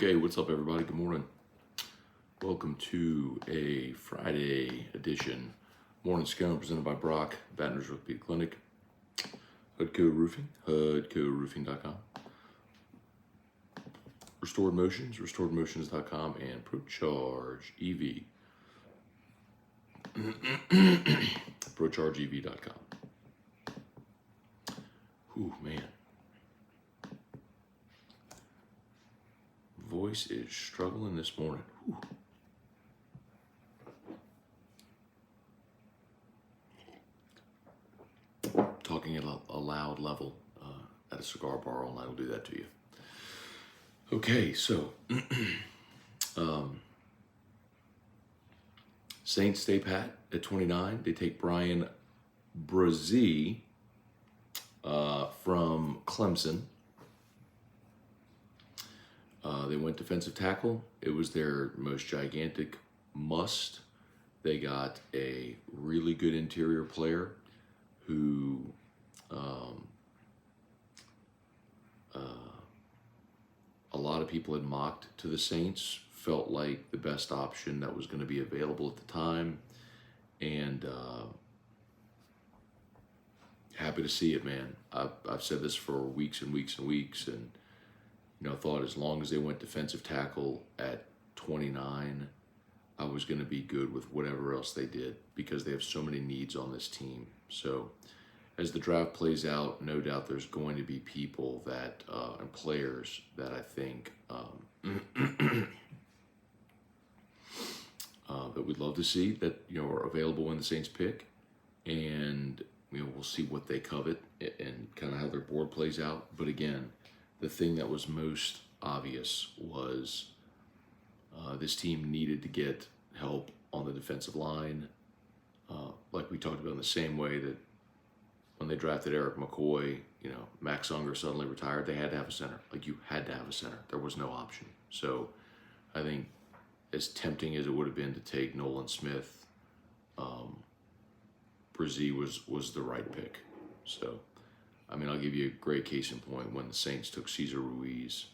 Okay, what's up, everybody? Good morning. Welcome to a Friday edition Morning Scone presented by Brock, Baton Rouge Orthopedic Clinic, HUDCO Roofing, HUDCORoofing.com, Restored Motions, RestoredMotions.com, and ProCharge EV, ProChargeEV.com. Ooh, man. Voice is struggling this morning. Whew. Talking at a loud level at a cigar bar all night will do that to you. Okay, so Saints stay pat at 29. They take Bryan Breese from Clemson. They went defensive tackle. It was their most gigantic must. They got a really good interior player who a lot of people had mocked to the Saints, felt like the best option that was going to be available at the time, and happy to see it, man. I've said this for weeks and weeks and weeks, and thought as long as they went defensive tackle at 29, I was going to be good with whatever else they did because they have so many needs on this team. So as the draft plays out, no doubt there's going to be people that and players that I think that we'd love to see that are available when the Saints pick, and we'll see what they covet and kind of how their board plays out. But again, the thing that was most obvious was this team needed to get help on the defensive line, like we talked about, in the same way that when they drafted Eric McCoy, Max Unger suddenly retired. They had to have a center. Like, you had to have a center. There was no option. So I think as tempting as it would have been to take Nolan Smith, Breese was the right pick. So, I'll give you a great case in point. When the Saints took Cesar Ruiz,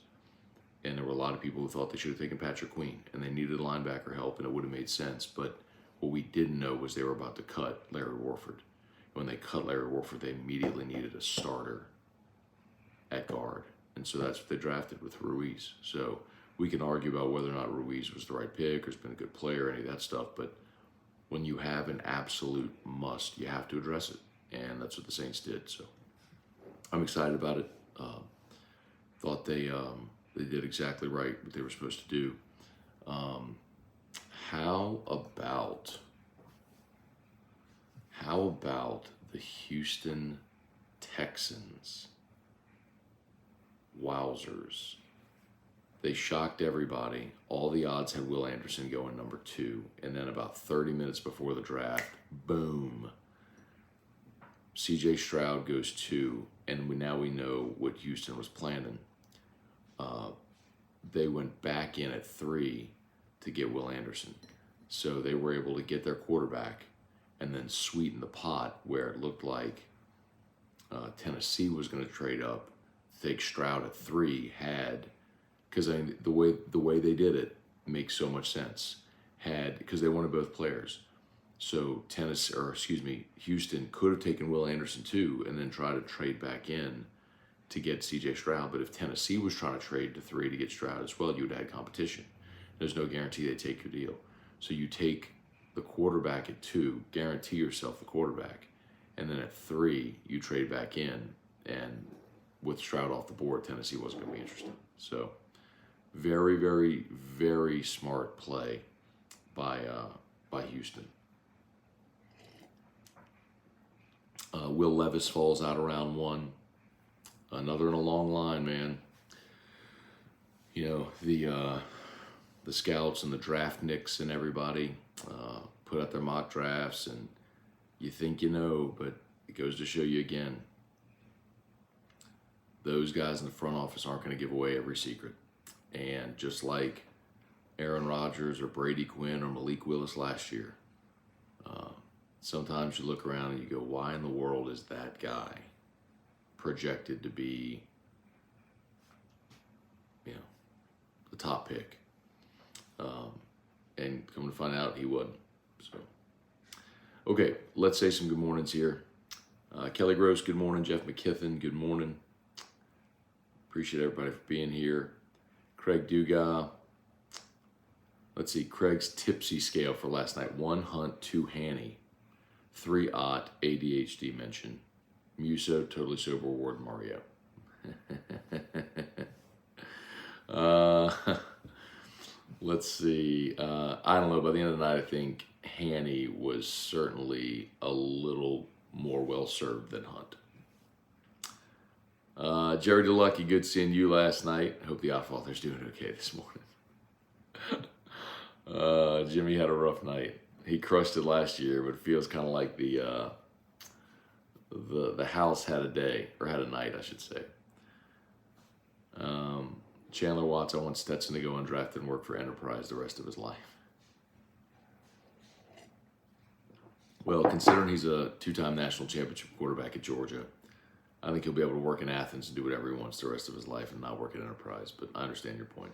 and there were a lot of people who thought they should have taken Patrick Queen, and they needed linebacker help, and it would have made sense. But what we didn't know was they were about to cut Larry Warford. When they cut Larry Warford, they immediately needed a starter at guard. And so that's what they drafted with Ruiz. So we can argue about whether or not Ruiz was the right pick or has been a good player, any of that stuff. But when you have an absolute must, you have to address it. And that's what the Saints did. So I'm excited about it. Thought they did exactly right what they were supposed to do. How about the Houston Texans? Wowzers. They shocked everybody. All the odds had Will Anderson going number 2. And then about 30 minutes before the draft, boom, CJ Stroud goes 2. And now we know what Houston was planning. They went back in at 3 to get Will Anderson. So they were able to get their quarterback and then sweeten the pot where it looked like Tennessee was going to trade up, take Stroud at 3, because the way they did it makes so much sense. Because they wanted both players. So Houston could have taken Will Anderson too and then try to trade back in to get CJ Stroud. But if Tennessee was trying to trade to 3 to get Stroud as well, you would have had competition. There's no guarantee they take your deal. So you take the quarterback at 2, guarantee yourself the quarterback, and then at 3 you trade back in, and with Stroud off the board, Tennessee wasn't going to be interested. So very, very, very smart play by Houston. Will Levis falls out around 1. Another in a long line, man. The scouts and the draftniks and everybody put out their mock drafts, and you think but it goes to show you again, those guys in the front office aren't going to give away every secret. And just like Aaron Rodgers or Brady Quinn or Malik Willis last year, sometimes you look around and you go, why in the world is that guy projected to be the top pick. And come to find out, he wasn't. So, okay, let's say some good mornings here. Kelly Gross, good morning. Jeff McKithen, good morning. Appreciate everybody for being here. Craig Dugas. Let's see, Craig's tipsy scale for last night. 1 Hunt, 2 Hanny, 3 Ott, ADHD mention. Muso, totally sober, Ward Mario. Let's see. I don't know. By the end of the night, I think Hanny was certainly a little more well-served than Hunt. Jerry DeLucky, good seeing you last night. Hope the Oddfather's doing okay this morning. Jimmy had a rough night. He crushed it last year, but it feels kind of like the house had a day, or had a night, I should say. Chandler Watts, I want Stetson to go undrafted and work for Enterprise the rest of his life. Well, considering he's a 2-time national championship quarterback at Georgia, I think he'll be able to work in Athens and do whatever he wants the rest of his life and not work at Enterprise, but I understand your point.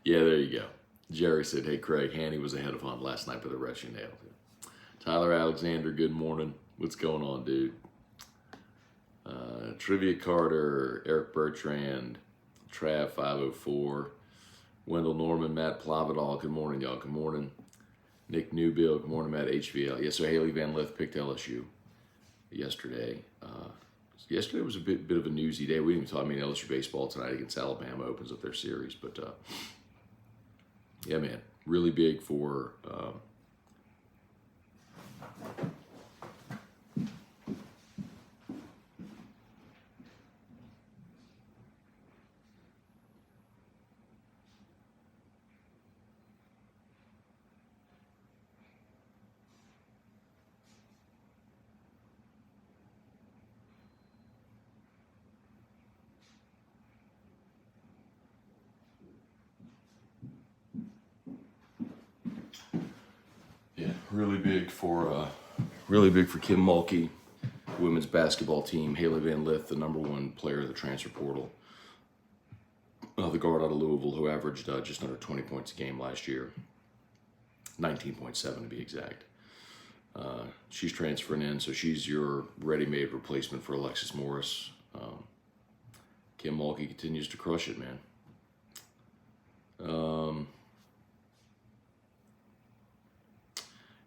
Yeah, there you go. Jerry said, hey, Craig, Hanny was ahead of Hunt last night, but the rest you nailed it. Tyler Alexander, good morning. What's going on, dude? Trivia Carter, Eric Bertrand, Trav 504, Wendell Norman, Matt Plavidal, good morning, y'all. Good morning. Nick Newbill, good morning, Matt HVL. Yeah, so Haley Van Lith picked LSU yesterday. Yesterday was a bit of a newsy day. We didn't even talk. LSU baseball tonight against Alabama opens up their series, but yeah, man, really big for. Really big for Kim Mulkey, women's basketball team. Haley Van Lith, the #1 player of the transfer portal. The guard out of Louisville, who averaged just under 20 points a game last year. 19.7 to be exact. She's transferring in, so she's your ready-made replacement for Alexis Morris. Kim Mulkey continues to crush it, man.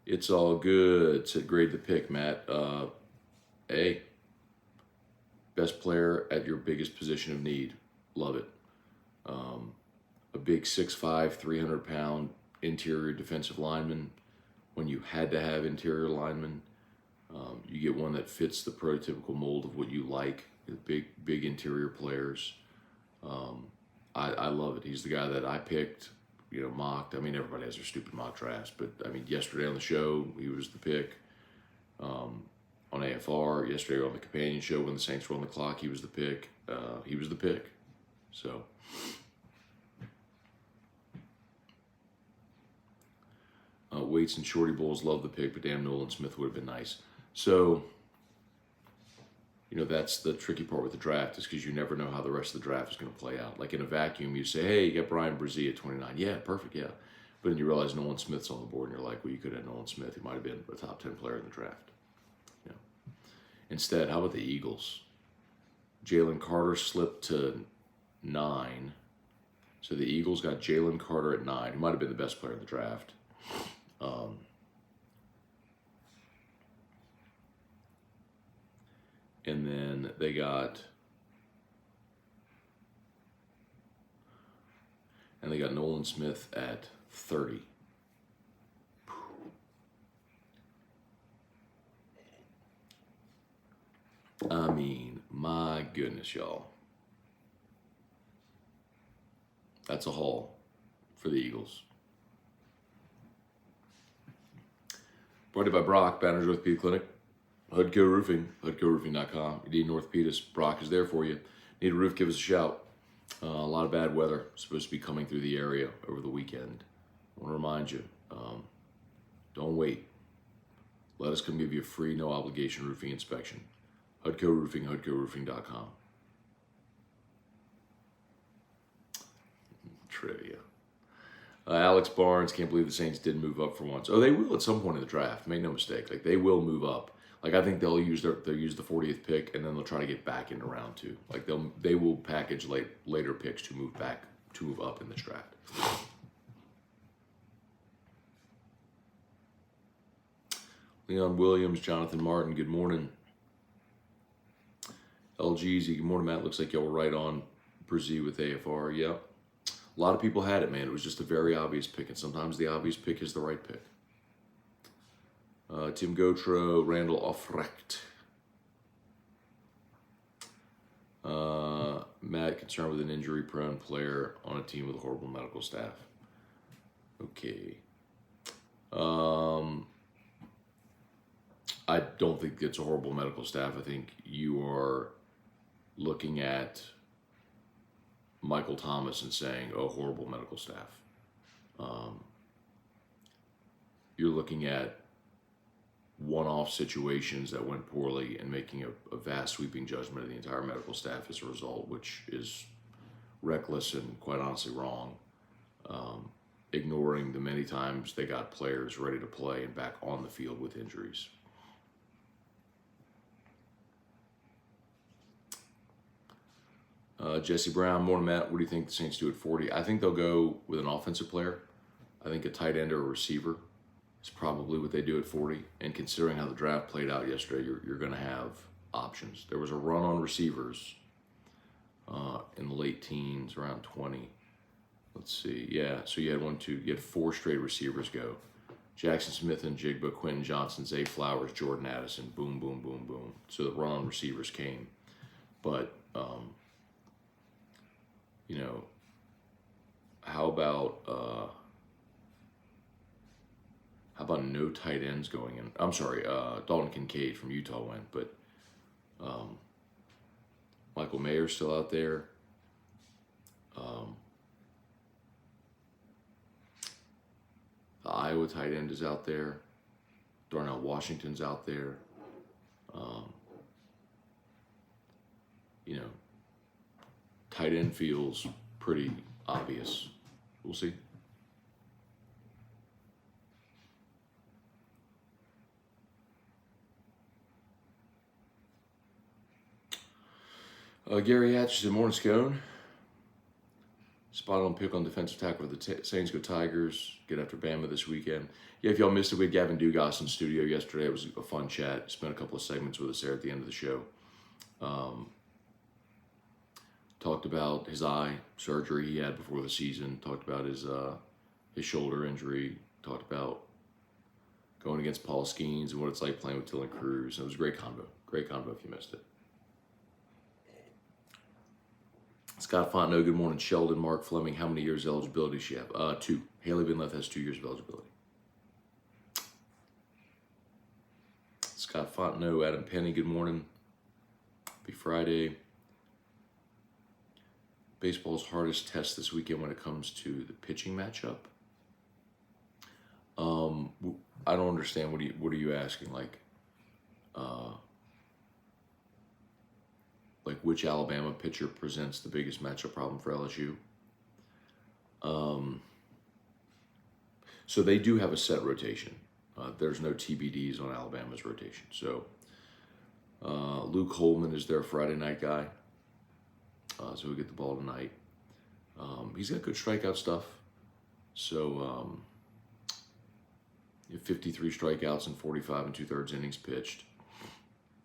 It's all good, said grade the pick, Matt. A, best player at your biggest position of need. Love it. A big 6'5", 300-pound interior defensive lineman. When you had to have interior linemen, you get one that fits the prototypical mold of what you like. Big interior players. I love it. He's the guy that I picked. Mocked. Everybody has their stupid mock drafts, but yesterday on the show, he was the pick. On AFR, yesterday on the companion show when the Saints were on the clock, he was the pick. He was the pick. So, Waits and Shorty Bulls love the pick, but damn, Nolan Smith would have been nice. So, that's the tricky part with the draft, is because you never know how the rest of the draft is going to play out. Like in a vacuum, you say, hey, you got Bryan Breese at 29. Yeah, perfect, yeah. But then you realize Nolan Smith's on the board, and you're like, well, you could have Nolan Smith. He might have been a top 10 player in the draft. Instead, how about the Eagles? Jalen Carter slipped to 9. So the Eagles got Jalen Carter at 9. He might have been the best player in the draft. And then they got Nolan Smith at 30. My goodness, y'all. That's a haul for the Eagles. Brought to you by Brock, Banner's Orthopedic Clinic. Hudco Roofing, HudcoRoofing.com. You need an orthopedist, Brock is there for you. Need a roof, give us a shout. A lot of bad weather supposed to be coming through the area over the weekend. I want to remind you, don't wait. Let us come give you a free, no obligation roofing inspection. Hudco Roofing, HudcoRoofing.com. Trivia. Alex Barnes, can't believe the Saints did move up for once. Oh, they will at some point in the draft. Make no mistake. Like, they will move up. Like, I think they'll use the 40th pick, and then they'll try to get back into round 2. Like, they will package later picks to move up in this draft. Leon Williams, Jonathan Martin, good morning. LGZ, good morning, Matt. Looks like y'all were right on Breese with AFR. Yep. A lot of people had it, man. It was just a very obvious pick, and sometimes the obvious pick is the right pick. Tim Gotro, Randall Offrecht. Matt, concerned with an injury-prone player on a team with a horrible medical staff. Okay. I don't think it's a horrible medical staff. I think you are looking at Michael Thomas and saying, oh, horrible medical staff. You're looking at one-off situations that went poorly and making a vast sweeping judgment of the entire medical staff as a result, which is reckless and quite honestly wrong. Ignoring the many times they got players ready to play and back on the field with injuries. Jesse Brown, morning, Matt. What do you think the Saints do at 40? I think they'll go with an offensive player. I think a tight end or a receiver is probably what they do at 40. And considering how the draft played out yesterday, you're going to have options. There was a run on receivers in the late teens, around 20. Let's see. Yeah, so you had 4 straight receivers go. Jackson Smith and Jigba, Quentin Johnson, Zay Flowers, Jordan Addison. Boom, boom, boom, boom. So the run on receivers came. But how about no tight ends going in? I'm sorry, Dalton Kincaid from Utah went, but Michael Mayer's still out there. The Iowa tight end is out there. Darnell Washington's out there. Tight end feels pretty obvious. We'll see. Gary Hatch, good morning, Scone. Spot on pick on defensive tackle for the Saints. Go Tigers. Get after Bama this weekend. Yeah, if y'all missed it, we had Gavin Dugas in studio yesterday. It was a fun chat. Spent a couple of segments with us there at the end of the show. Talked about his eye surgery he had before the season. Talked about his shoulder injury. Talked about going against Paul Skeens and what it's like playing with Dylan Cruz. It was a great convo. Great convo if you missed it. Scott Fontenot, good morning. Sheldon, Mark Fleming, how many years eligibility does she have? 2. Haley Binleth has 2 years of eligibility. Scott Fontenot, Adam Penny, good morning. Happy Friday. Baseball's hardest test this weekend when it comes to the pitching matchup. I don't understand. What are you asking? Like which Alabama pitcher presents the biggest matchup problem for LSU? So they do have a set rotation. There's no TBDs on Alabama's rotation. So Luke Holman is their Friday night guy. So he'll get the ball tonight. He's got good strikeout stuff. So 53 strikeouts and 45 2/3 innings pitched.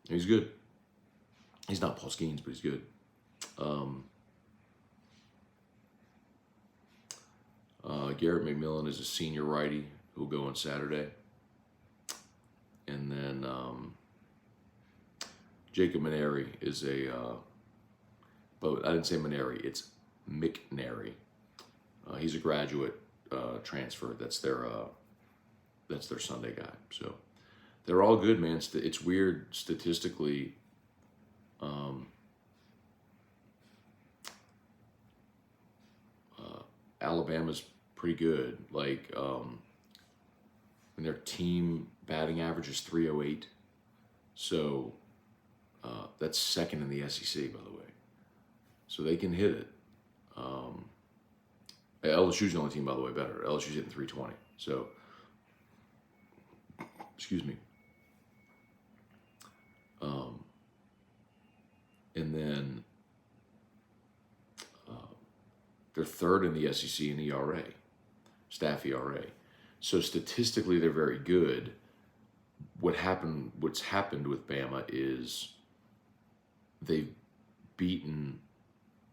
He's good. He's not Paul Skeens, but he's good. Garrett McMillan is a senior righty who'll go on Saturday. And then Jacob Maneri is but I didn't say Maneri, it's McNary. He's a graduate transfer. That's their Sunday guy. So they're all good, man. It's weird statistically. Alabama's pretty good. Like when their team batting average is 308, so that's second in the SEC, by the way. So they can hit it. LSU's the only team, by the way, better. LSU's hitting 320. So, excuse me. And then they're third in the SEC in ERA, staff ERA. So statistically, they're very good. What's happened with Bama is they've beaten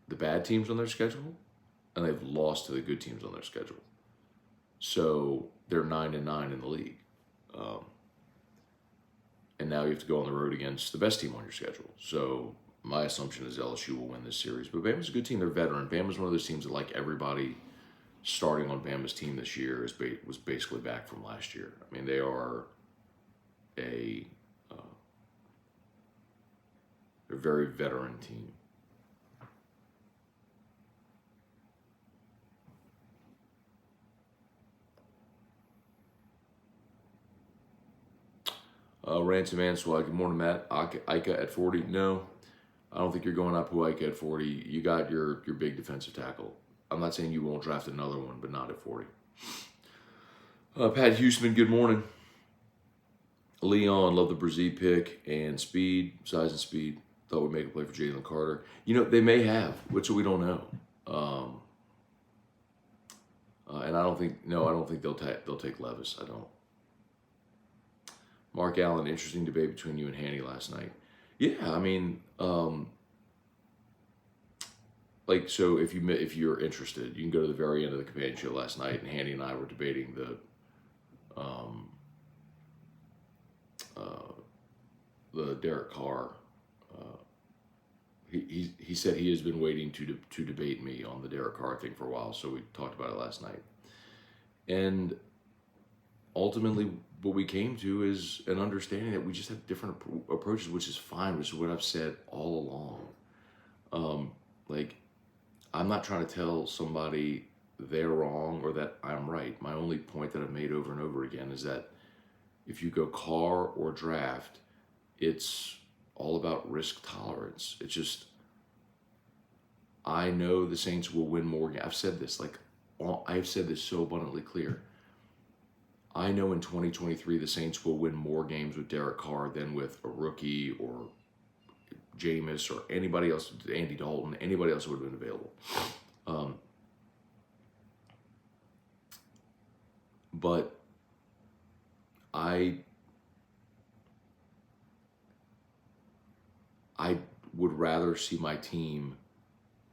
the bad teams on their schedule, and they've lost to the good teams on their schedule. So they're 9-9 in the league. And now you have to go on the road against the best team on your schedule. So my assumption is LSU will win this series. But Bama's a good team. They're veteran. Bama's one of those teams that, like, everybody starting on Bama's team this year was basically back from last year. I mean, they are a very veteran team. Ransom Answag, good morning, Matt. Ika at 40. No, I don't think you're going up Ika at 40. You got your big defensive tackle. I'm not saying you won't draft another one, but not at 40. Pat Huseman, good morning. Leon, love the Breese pick and speed, size and speed. Thought we'd make a play for Jalen Carter. You know, they may have, which we don't know. And I don't think they'll take Levis. I don't. Mark Allen, interesting debate between you and Hanny last night. Yeah, I mean, like, so if you're interested, you can go to the very end of the companion show last night, and Hanny and I were debating the Derek Carr. He said he has been waiting to debate me on the Derek Carr thing for a while, so we talked about it last night. And ultimately, what we came to is an understanding that we just have different approaches, which is fine, which is what I've said all along. Like, I'm not trying to tell somebody they're wrong or that I'm right. My only point that I've made over and over again is that if you go Carr or draft, it's all about risk tolerance. It's just, I know the Saints will win more games. I've said this, I've said this so abundantly clear. I know in 2023 the Saints will win more games with Derek Carr than with a rookie or Jameis or anybody else, Andy Dalton, anybody else who would have been available. But I would rather see my team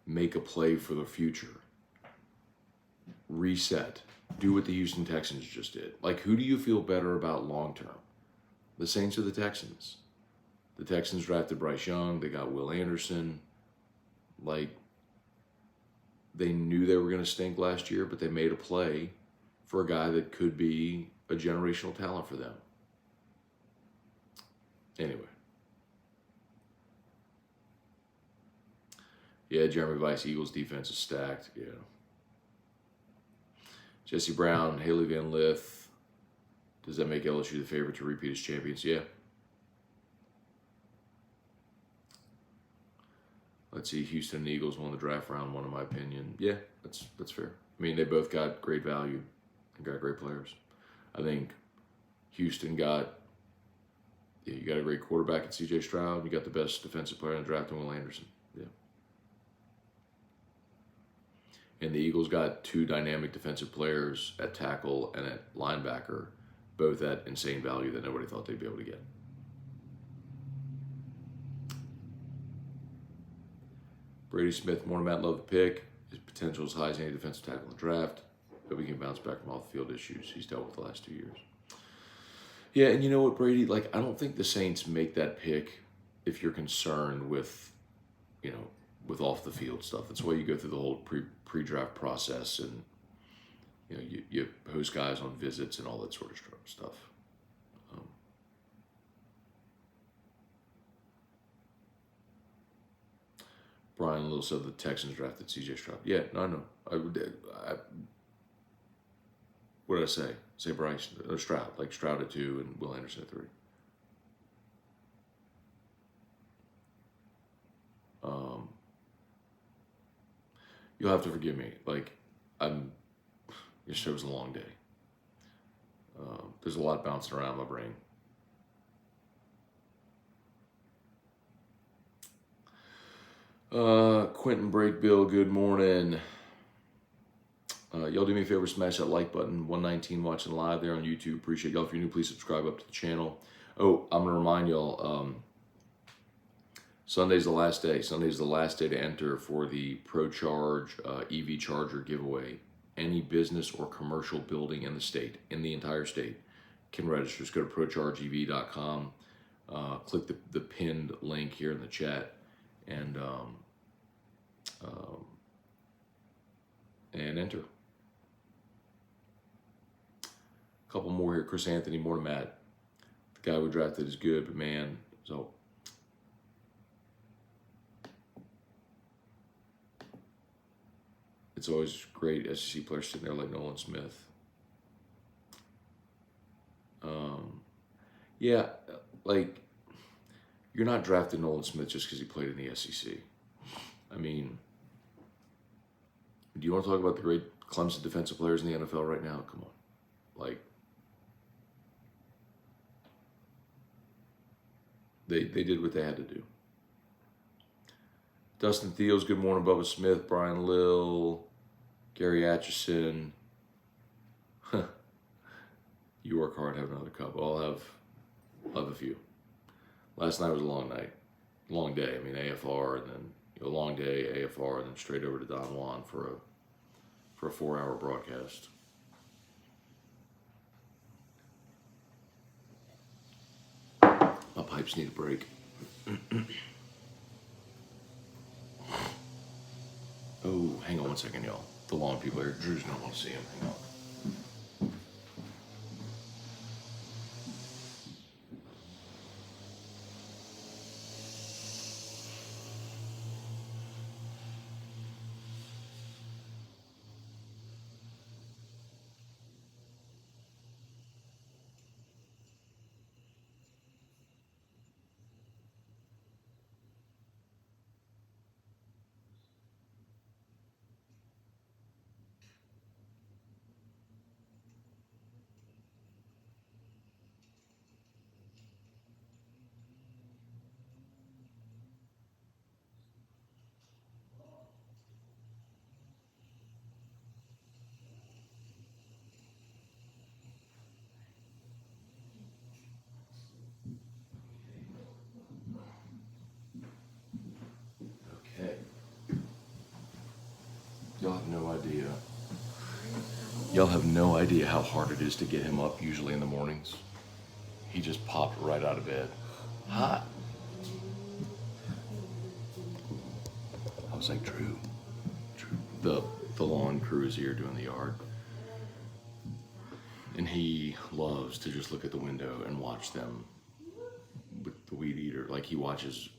make a play for the future, reset, do what the Houston Texans just did. Like, who do you feel better about long term? The Saints or the Texans? The Texans drafted Bryce Young. They got Will Anderson. Like, they knew they were going to stink last year, but they made a play for a guy that could be a generational talent for them. Anyway. Yeah, Jeremy Vice, Eagles defense is stacked. Yeah. Jesse Brown, Haley Van Lith. Does that make LSU the favorite to repeat as champions? Yeah. Let's see, Houston and Eagles won the draft round one, in my opinion. Yeah, that's fair. I mean, they both got great value and got great players. I think Houston got, you got a great quarterback in C.J. Stroud. You got the best defensive player in the draft in Will Anderson. Yeah. And the Eagles got two dynamic defensive players at tackle and at linebacker, both at insane value that nobody thought they'd be able to get. Brady Smith, morning, Matt, love the pick. His potential is high as any defensive tackle in the draft. Hope he can bounce back from off-the-field issues he's dealt with the last 2 years. Yeah, and you know what, Brady? Like, I don't think the Saints make that pick if you're concerned with, with off-the-field stuff. That's why you go through the whole pre-draft process, and you host guys on visits and all that sort of stuff. Bryan Little said the Texans drafted C.J. Stroud. Yeah, no, I know. What did I say? Say Bryce or Stroud, like Stroud at 2 and Will Anderson at 3. You'll have to forgive me. Like, yesterday was a long day. There's a lot bouncing around my brain. Quentin Breakbill, good morning. Y'all do me a favor, smash that like button. 119 watching live there on YouTube. Appreciate y'all. If you're new, please subscribe up to the channel. Oh, I'm gonna remind y'all, Sunday's the last day. Sunday's the last day to enter for the ProCharge EV charger giveaway. Any business or commercial building in the state, in the entire state, can register. Just go to prochargeev.com, click the pinned link here in the chat, and enter. A couple more here. Chris Anthony, morning, Matt. The guy we drafted is good, but man, so. It's always great SEC players sitting there like Nolan Smith. Yeah, like, you're not drafting Nolan Smith just because he played in the SEC. I mean, do you want to talk about the great Clemson defensive players in the NFL right now? Come on. Like, they did what they had to do. Dustin Thiels, good morning. Bubba Smith, Brian Lill, Gary Atchison. You work hard, have another cup. I'll have a few. Last night was a long night, long day. I mean, AFR, and then a long day, AFR, and then straight over to Don Juan for a 4-hour broadcast. My pipes need a break. Oh, hang on one second, y'all. The lawn people here. Drew's gonna want to see him. Hang on. Y'all have no idea. Y'all have no idea how hard it is to get him up usually in the mornings. He just popped right out of bed. Hot. I was like, Drew. The lawn crew is here doing the yard. And he loves to just look at the window and watch them with the weed eater. Like, he watches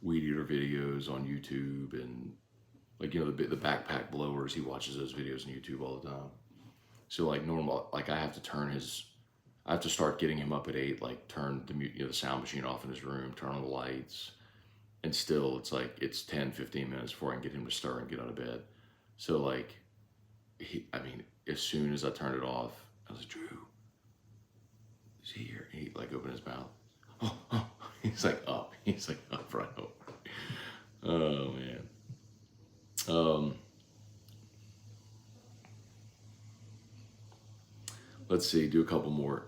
weed eater videos on YouTube, and like, you know, the backpack blowers, he watches those videos on YouTube all the time. So like normal, like I have to start getting him up at 8, like turn the sound machine off in his room, turn on the lights, and still it's like, it's 10, 15 minutes before I can get him to stir and get out of bed. So like, as soon as I turned it off, I was like, Drew, is he here? He like opened his mouth. Oh. He's like up right over. Oh man. Let's see, do a couple more.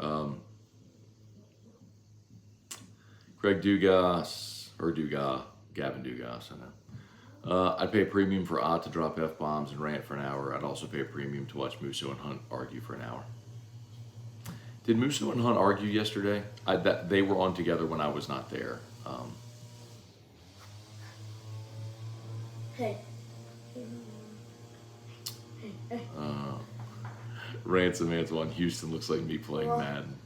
Greg Dugas, Gavin Dugas, I know. I'd pay a premium for Ott to drop F-bombs and rant for an hour. I'd also pay a premium to watch Musso and Hunt argue for an hour. Did Musso and Hunt argue yesterday? They were on together when I was not there. Hey. Ransom Antoine, Houston looks like me playing Madden.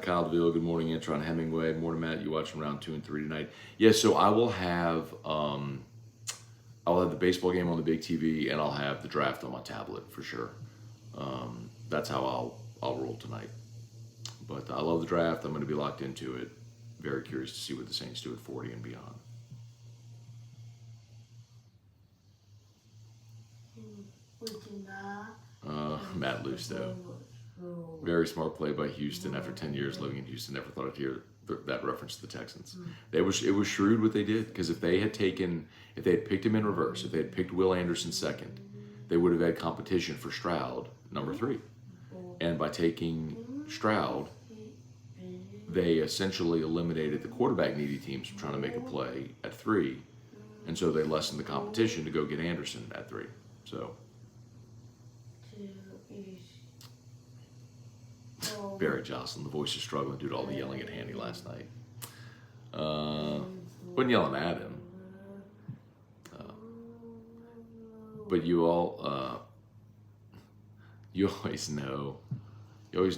Kyle DeVille, good morning. Antron Hemingway, morning, Matt. You watching round 2 and 3 tonight? Yes, so I will have the baseball game on the big TV, and I'll have the draft on my tablet for sure. That's how I'll roll tonight. But I love the draft. I'm going to be locked into it. Very curious to see what the Saints do at 40 and beyond. Matt Lusto. Very smart play by Houston. After 10 years living in Houston, never thought I'd hear that reference to the Texans. It was shrewd what they did, because if they had picked him in reverse, if they had picked Will Anderson second, they would have had competition for Stroud, number 3. And by taking Stroud, they essentially eliminated the quarterback needy teams from trying to make a play at 3, and so they lessened the competition to go get Anderson at 3. So Barry Jocelyn, the voice is struggling due to all the yelling at Handy last night. Wasn't yelling at him, but you always know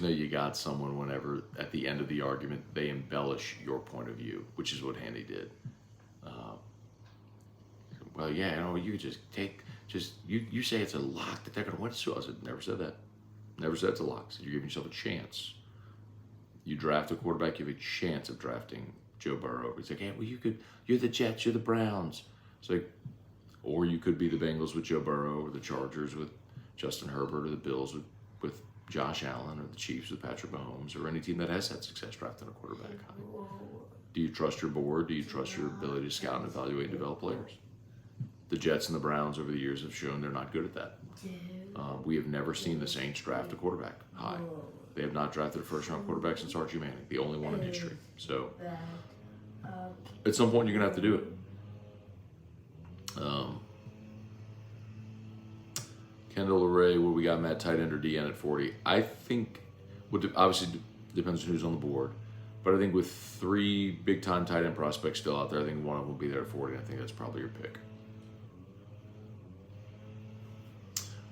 you got someone whenever at the end of the argument they embellish your point of view, which is what Handy did. Well, yeah, you you say it's a lock that they're going to win. So I said, never said that. Never said it's a lock. I said, you're giving yourself a chance. You draft a quarterback, you have a chance of drafting Joe Burrow. He's like, hey, well, you're the Jets, you're the Browns. It's like, or you could be the Bengals with Joe Burrow, or the Chargers with Justin Herbert, or the Bills with Josh Allen, or the Chiefs with Patrick Mahomes, or any team that has had success drafting a quarterback high. Do you trust your board? Do you trust your ability to scout and evaluate and develop players? The Jets and the Browns over the years have shown they're not good at that. We have never seen the Saints draft a quarterback high. They have not drafted a first-round quarterback since Archie Manning, the only one in history. So at some point, you're going to have to do it. Kendall Array, what we got, Matt, tight end or DN at 40? I think, obviously depends on who's on the board, but I think with 3 big-time tight end prospects still out there, I think one of them will be there at 40. I think that's probably your pick.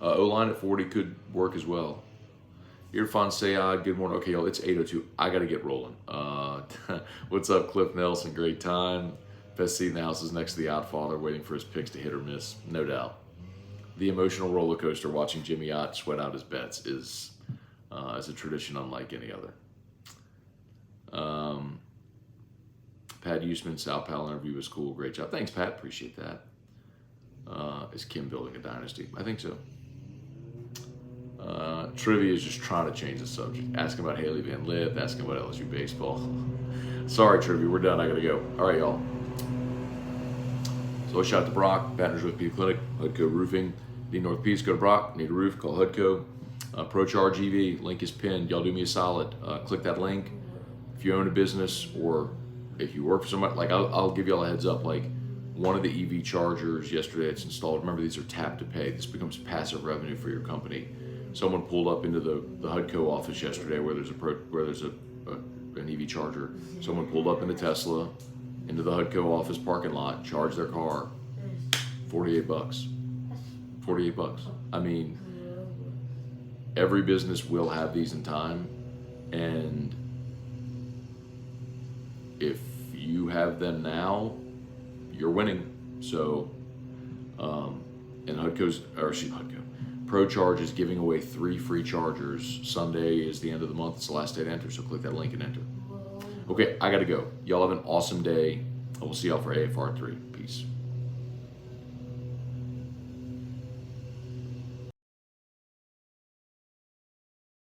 O-line at 40 could work as well. Irfan Sayad, good morning. Okay, y'all, it's 8:02. I got to get rolling. What's up, Cliff Nelson? Great time. Best seat in the house is next to the Outfather, waiting for his picks to hit or miss. No doubt. The emotional roller coaster watching Jimmy Ott sweat out his bets is a tradition unlike any other. Pat Usman, Sal Powell interview was cool. Great job. Thanks, Pat. Appreciate that. Is Kim building a dynasty? I think so. Trivia is just trying to change the subject. Asking about Haley Van Lith, asking about LSU baseball. Sorry, Trivia, we're done. I gotta go. All right, y'all. So I shot to Brock, Partners with P Clinic, Hudco Roofing. Need Northeast, go to Brock. Need a roof, call Hudco. ProCharge EV, link is pinned. Y'all do me a solid. Click that link. If you own a business or if you work for somebody, like I'll give y'all a heads up. Like one of the EV chargers yesterday it's installed. Remember, these are tap to pay. This becomes passive revenue for your company. Someone pulled up into the Hudco office yesterday where there's an EV charger. Someone pulled up in a Tesla into the Hudco office parking lot, charged their car. $48. $48. I mean, every business will have these in time, and if you have them now, you're winning. So, and ProCharge is giving away 3 free chargers. Sunday is the end of the month. It's the last day to enter, so click that link and enter. Okay, I gotta go. Y'all have an awesome day. I will see y'all for AFR 3. Peace.